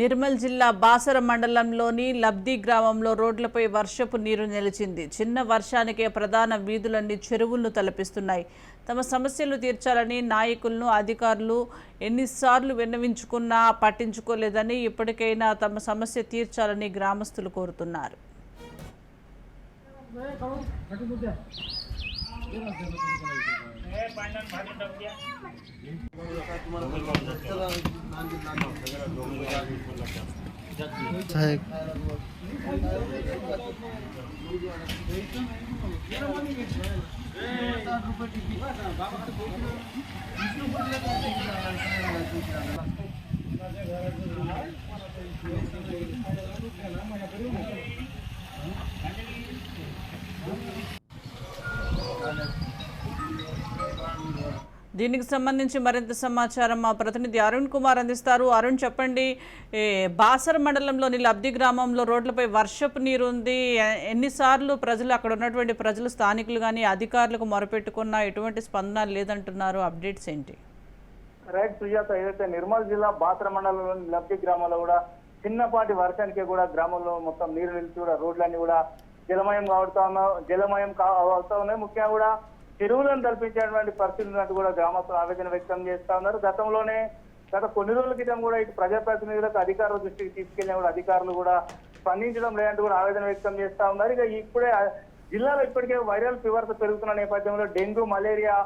నిర్మల్ జిల్లా బాసర మండలంలోని లబ్ది గ్రామంలో రోడ్లపై వర్షపు నీరు నిలిచింది. చిన్న వర్షానికే ప్రధాన వీధులన్నీ చెరువులను తలపిస్తున్నాయి. తమ సమస్యలు తీర్చాలని నాయకులను అధికారులు ఎన్నిసార్లు విన్నవించుకున్నా పట్టించుకోలేదని, ఇప్పటికైనా తమ సమస్య తీర్చాలని గ్రామస్తులు కోరుతున్నారు. దీనికి సంబంధించి మరింత సమాచారం మా ప్రతినిధి అరుణ్ కుమార్ అందిస్తారు. అరుణ్, చెప్పండి, బాసర మండలంలోని లబ్ది గ్రామంలో రోడ్లపై వర్షపు నీరు ఉంది. ఎన్నిసార్లు ప్రజలు, అక్కడ ఉన్నటువంటి ప్రజలు, స్థానికులు కానీ అధికారులకు మొరపెట్టుకున్నా ఎటువంటి స్పందన లేదంటున్నారు. అప్డేట్స్ ఏంటి? రైట్ సుజాత, ఏదైతే నిర్మల్ జిల్లా బాసర మండలంలోని లబ్ది గ్రామంలో కూడా చిన్నపాటి వర్షానికి కూడా గ్రామంలో మొత్తం నీరు నిలిచి కూడా రోడ్లన్నీ కూడా జలమయం అవుతా ఉన్నాయి. ముఖ్యంగా కూడా చెరువులను కల్పించేటువంటి పరిస్థితి ఉన్నట్టు కూడా గ్రామస్తులు ఆవేదన వ్యక్తం చేస్తా ఉన్నారు. గత కొన్ని రోజుల క్రితం కూడా ఇటు ప్రజాప్రతినిధులకు అధికారుల దృష్టికి తీసుకెళ్లిన కూడా అధికారులు కూడా స్పందించడం లేదంటూ కూడా ఆవేదన వ్యక్తం చేస్తా ఉన్నారు. ఇక ఇప్పుడే జిల్లాలో ఇప్పటికే వైరల్ ఫీవర్స్ పెరుగుతున్న నేపథ్యంలో డెంగ్యూ, మలేరియా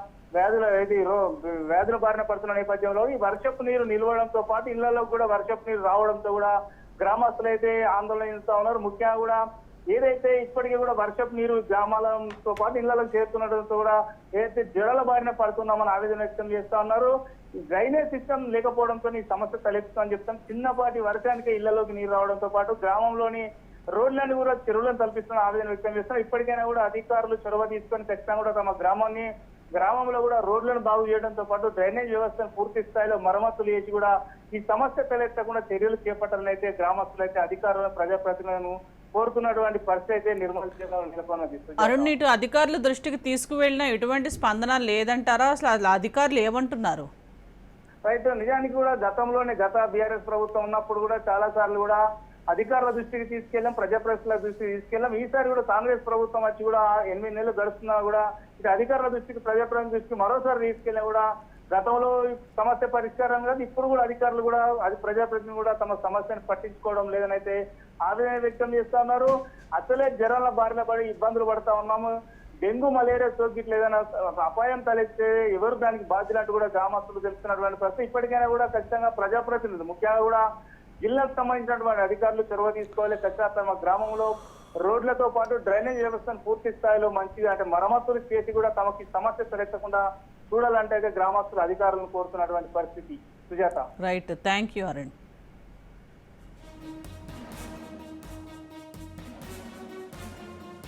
వ్యాధుల బారిన పడుతున్న నేపథ్యంలో ఈ వర్షపు నీరు నిలవడంతో పాటు ఇళ్లలో కూడా వర్షపు నీరు రావడంతో కూడా గ్రామస్తులు అయితే ఆందోళన చెందుతా ఉన్నారు. ముఖ్యంగా కూడా ఏదైతే ఇప్పటికీ కూడా వర్షపు నీరు గ్రామాలతో పాటు ఇళ్లకు చేరుతుండటంతో కూడా ఏదైతే జడల బారిన పడుతున్నామని ఆవేదన వ్యక్తం చేస్తా ఉన్నారు. డ్రైనేజ్ సిస్టమ్ లేకపోవడంతో ఈ సమస్య తలెత్తుతుందని చెప్తాం. చిన్నపాటి వర్షానికి ఇళ్లలోకి నీరు రావడంతో పాటు గ్రామంలోని రోడ్లన్నీ కూడా చెరువులను తలపిస్తున్న ఆవేదన వ్యక్తం చేస్తున్నారు. ఇప్పటికైనా కూడా అధికారులు చొరవ తీసుకొని ఖచ్చితంగా కూడా తమ గ్రామంలో కూడా రోడ్లను బాగు చేయడంతో పాటు డ్రైనేజ్ వ్యవస్థను పూర్తి స్థాయిలో మరమ్మతులు చేసి కూడా ఈ సమస్య తలెత్తకుండా చర్యలు చేపట్టాలని అయితే గ్రామస్తులు అయితే అధికారులను, ప్రజాప్రతినిధులను కోరుతున్నటువంటి పరిస్థితి అయితే నిర్మల్ జిల్లాలో నెలకొన్నది. అరుణ్, ఇటు అధికారుల దృష్టికి తీసుకువెళ్ళినా ఎటువంటి స్పందన లేదంటారా? అసలు అధికారులు ఏమంటున్నారు? రైట్, నిజానికి కూడా గత బీఆర్ఎస్ ప్రభుత్వం ఉన్నప్పుడు కూడా చాలా సార్లు కూడా అధికారుల దృష్టికి తీసుకెళ్ళాం, ప్రజాప్రతినిధుల దృష్టికి తీసుకెళ్ళాం. ఈసారి కూడా కాంగ్రెస్ ప్రభుత్వం వచ్చి కూడా 8 నెలలు గడుస్తున్నా కూడా ఇటు అధికారుల దృష్టికి, ప్రజాప్రతినిధుల దృష్టికి మరోసారి తీసుకెళ్ళినా కూడా గతంలో సమస్య పరిష్కారం కాదు. ఇప్పుడు కూడా అధికారులు కూడా ప్రజాప్రతినిధులు కూడా తమ సమస్యను పట్టించుకోవడం లేదని అయితే ఆవేదన వ్యక్తం చేస్తా ఉన్నారు. అసలే జ్వరాల బారిన పడి ఇబ్బందులు పడతా ఉన్నాము. డెంగ్యూ, మలేరియా సోకిట్లు ఏదైనా అపాయం తలెత్తే ఎవరు దానికి బాధ్యులంటూ కూడా గ్రామస్తులు తెలుస్తున్నటువంటి పరిస్థితి. ఇప్పటికైనా కూడా ఖచ్చితంగా ప్రజాప్రతినిధులు, ముఖ్యంగా కూడా జిల్లాకు సంబంధించినటువంటి అధికారులు చొరవ తీసుకోవాలి. ఖచ్చితంగా తమ గ్రామంలో రోడ్లతో పాటు డ్రైనేజ్ వ్యవస్థను పూర్తి స్థాయిలో మంచిగా మరమ్మతులు చేసి కూడా తమకి సమస్య తలెత్తకుండా చూడాలంటే అయితే గ్రామస్తులు అధికారులను కోరుతున్నటువంటి పరిస్థితి. Sujatha. Right, thank you Arun.